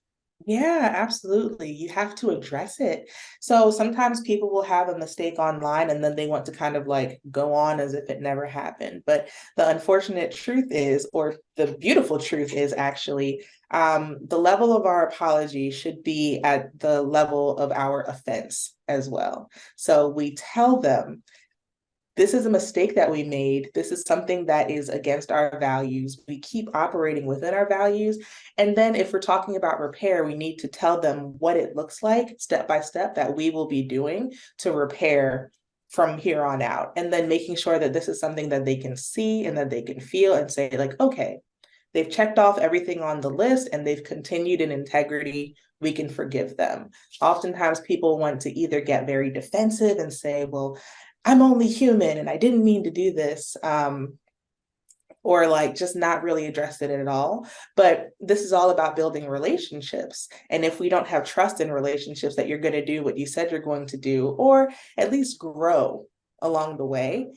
Yeah, absolutely. You have to address it. So sometimes people will have a mistake online and then they want to kind of like go on as if it never happened. But the unfortunate truth is, or the beautiful truth is actually, the level of our apology should be at the level of our offense as well. So we tell them, this is a mistake that we made. This is something that is against our values. We keep operating within our values. And then if we're talking about repair, we need to tell them what it looks like step by step that we will be doing to repair from here on out. And then making sure that this is something that they can see and that they can feel and say, like, okay, they've checked off everything on the list and they've continued in integrity. We can forgive them. Oftentimes people want to either get very defensive and say, well, I'm only human and I didn't mean to do this, or like just not really address it at all. But this is all about building relationships. And if we don't have trust in relationships that you're going to do what you said you're going to do, or at least grow along the way,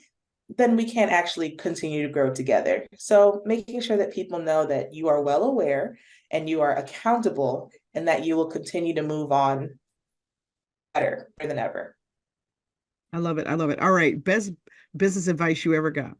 then we can't actually continue to grow together. So making sure that people know that you are well aware and you are accountable and that you will continue to move on better than ever. I love it. I love it. All right. Best business advice you ever got?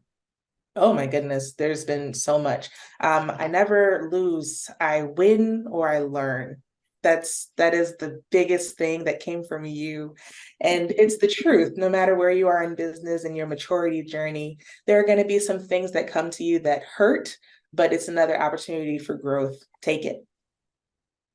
Oh my goodness, there's been so much. I never lose. I win or I learn. That is the biggest thing that came from you. And it's the truth. No matter where you are in business and your maturity journey, there are going to be some things that come to you that hurt, but it's another opportunity for growth. Take it.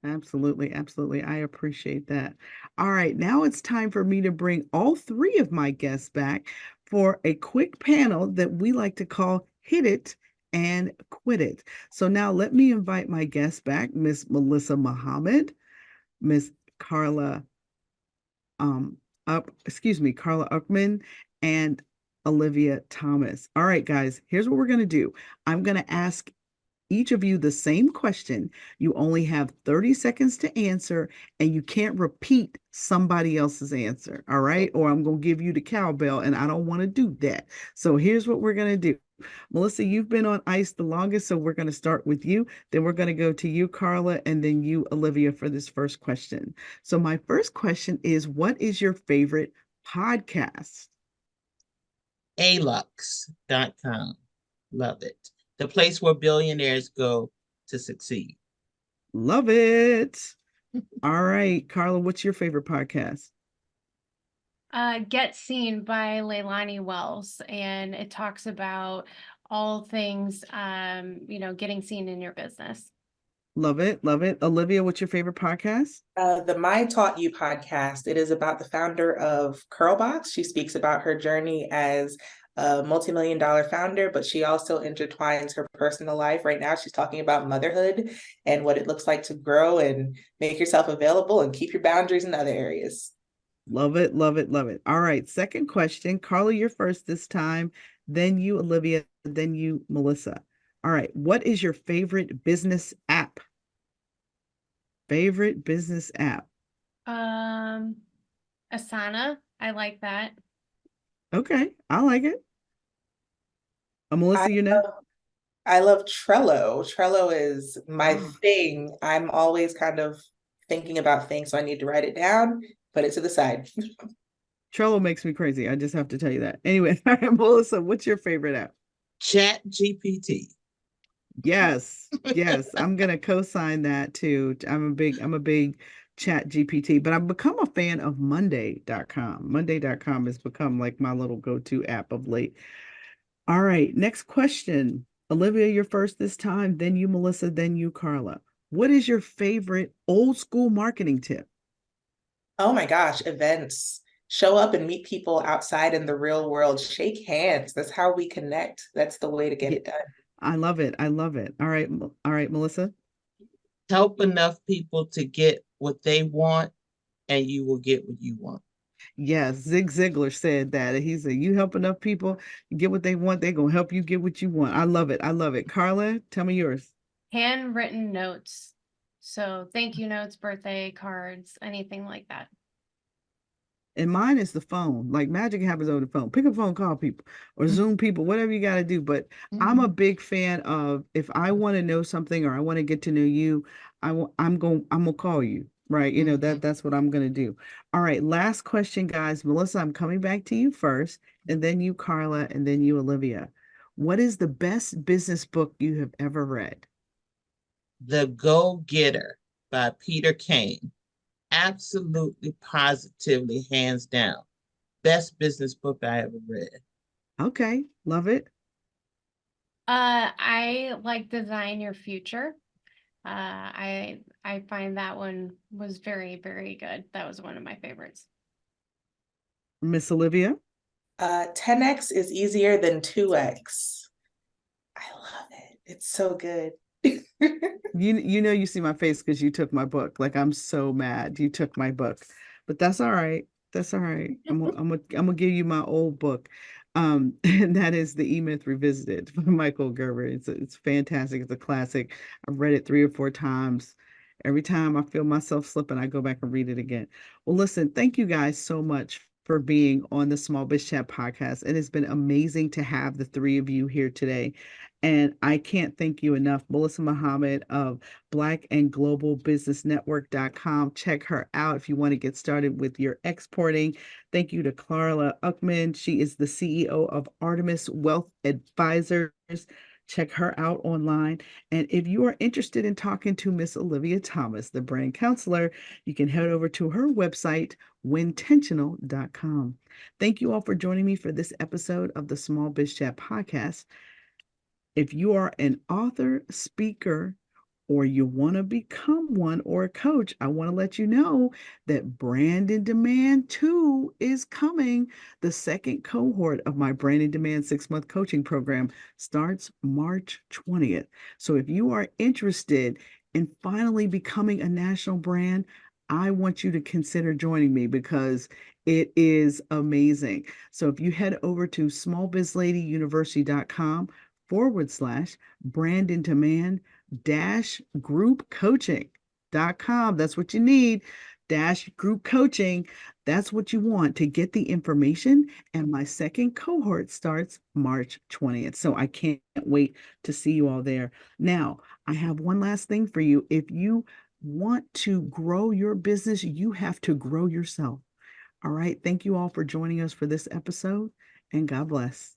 Absolutely, absolutely. I appreciate that. All right, now it's time for me to bring all three of my guests back for a quick panel that we like to call Hit It and Quit It. So now let me invite my guests back, Miss Melissa Muhammad, Miss Karla Karla Ukman, and Olivia Thomas. All right, guys, here's what we're going to do. I'm going to ask each of you the same question. You only have 30 seconds to answer, and you can't repeat somebody else's answer. All right. Or I'm going to give you the cowbell, and I don't want to do that. So here's what we're going to do. Melissa, you've been on ice the longest, so we're going to start with you. Then we're going to go to you, Karla, and then you, Olivia, for this first question. So my first question is, what is your favorite podcast? alux.com. Love it. The place where billionaires go to succeed. Love it. All right, Karla, what's your favorite podcast? Get Seen by Leilani Wells, and it talks about all things, getting seen in your business. Love it. Love it. Olivia, what's your favorite podcast? The My Taught You podcast. It is about the founder of Curlbox. She speaks about her journey as a multi-million-dollar founder, but she also intertwines her personal life. Right now, she's talking about motherhood and what it looks like to grow and make yourself available and keep your boundaries in other areas. Love it. Love it. Love it. All right. Second question. Karla, you're first this time. Then you, Olivia. Then you, Melissa. All right. What is your favorite business app? Favorite business app? Asana, I like that. Okay. I like it. Melissa, you know? I love Trello. Trello is my thing. I'm always kind of thinking about things, so I need to write it down, put it to the side. Trello makes me crazy. I just have to tell you that. Anyway, all right, Melissa, what's your favorite app? Chat GPT. Yes, yes. I'm gonna co-sign that too. I'm a big Chat GPT, but I've become a fan of Monday.com. Monday.com has become like my little go-to app of late. All right, next question. Olivia, you're first this time, then you, Melissa, then you, Karla. What is your favorite old school marketing tip? Oh my gosh, events. Show up and meet people outside in the real world. Shake hands. That's how we connect. That's the way to get Yeah, it done. I love it. I love it. All right, all right, Melissa. Help enough people to get what they want, and you will get what you want. Yes, Zig Ziglar said that. He said, "You help enough people get what they want, they're gonna help you get what you want." I love it. I love it. Karla, tell me yours. Handwritten notes. So thank you notes, birthday cards, anything like that. And mine is the phone. Like magic happens over the phone. Pick up phone, call people, or Zoom people, whatever you got to do. But I'm a big fan of if I want to know something or I want to get to know you, I'm gonna call you. Right. You know, that's what I'm gonna do. All right. Last question, guys. Melissa, I'm coming back to you first, and then you, Karla, and then you, Olivia. What is the best business book you have ever read? The Go-Getter by Peter Kane. Absolutely, positively, hands down. Best business book I ever read. Okay, love it. I like Design Your Future. I find that one was very, very good. That was one of my favorites. Miss Olivia. 10x is easier than 2x. I love it. It's so good. You know you see my face because you took my book. Like I'm so mad you took my book. But that's all right. That's all right. I'm gonna give you my old book. And that is The E-Myth Revisited by Michael Gerber. It's fantastic. It's a classic. I've read it 3 or 4 times. Every time I feel myself slipping, I go back and read it again. Well, listen, thank you guys so much for being on the Small Biz Chat podcast. It has been amazing to have the three of you here today. And I can't thank you enough. Melissa Muhammad of Black and Global Business Network.com. Check her out if you want to get started with your exporting. Thank you to Karla Ukman. She is the CEO of Artemis Wealth Advisors. Check her out online. And if you are interested in talking to Miss Olivia Thomas, the brand counselor, you can head over to her website, wintentional.com. Thank you all for joining me for this episode of the Small Biz Chat podcast. If you are an author, speaker, or you want to become one or a coach, I want to let you know that Brand in Demand 2 is coming. The second cohort of my Brand in Demand 6-month coaching program starts March 20th. So if you are interested in finally becoming a national brand, I want you to consider joining me because it is amazing. So if you head over to smallbizladyuniversity.com/, brand in demand group coaching.com. That's what you need. Group coaching. That's what you want to get the information. And my second cohort starts March 20th. So I can't wait to see you all there. Now, I have one last thing for you. If you want to grow your business, you have to grow yourself. All right. Thank you all for joining us for this episode, and God bless.